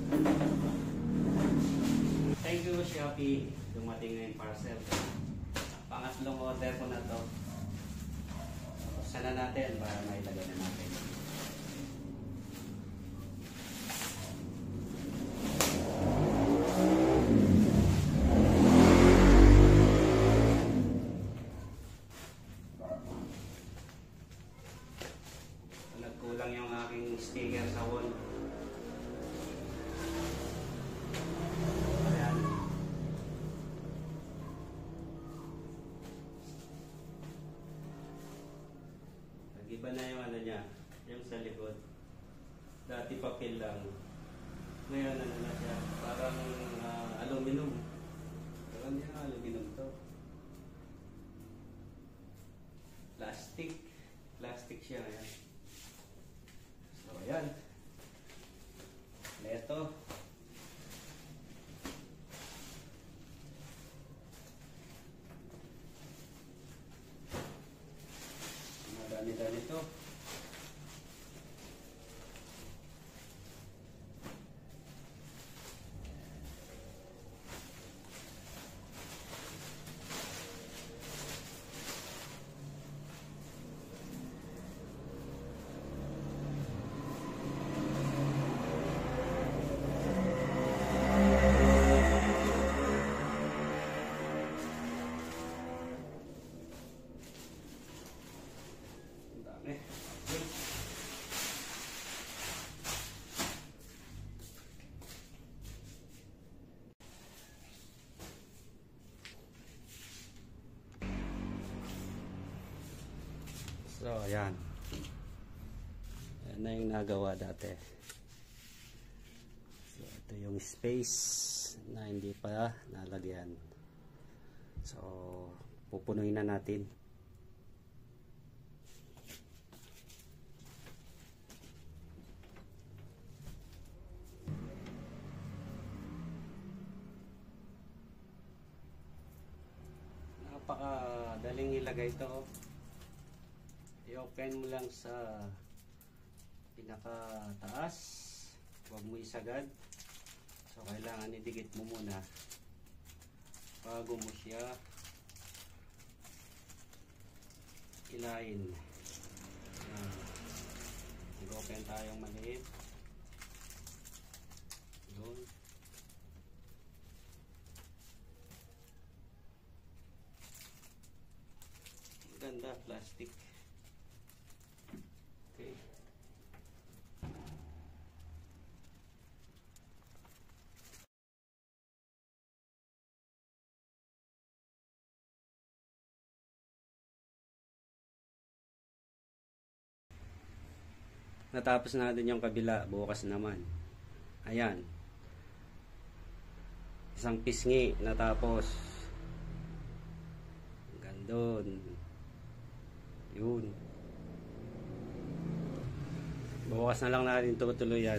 Thank you, Shopee. Dumating na yung parcel. Pangatlong order ko na to. Sana natin para mailagay na natin. Nagkulang yung aking sticker sa wall. Ayan. Nag-iba na yung ano niya, yung sa likod. Dati papel lang. Ngayon ano na siya, parang aluminum. Parang hindi na aluminum to. Plastic. Plastic siya. Ayan. So, ayan. Ito. Madami-dami ito. So, ayan. Ayan na yung nagawa dati. So, ito yung space na hindi pa nalagyan. So, pupunuin na natin. Napakadaling ilagay ito. I-open mo lang sa pinakataas, huwag mo isagad. So kailangan idikit mo muna bago mo siya ilain. Mag-open tayong maliit doon. Ganda, plastic. Okay. Natapos natin yung kabila, bukas naman. Ayan. Isang pisngi natapos. Gandun. Yun. Bukas na lang natin tutuloy yan.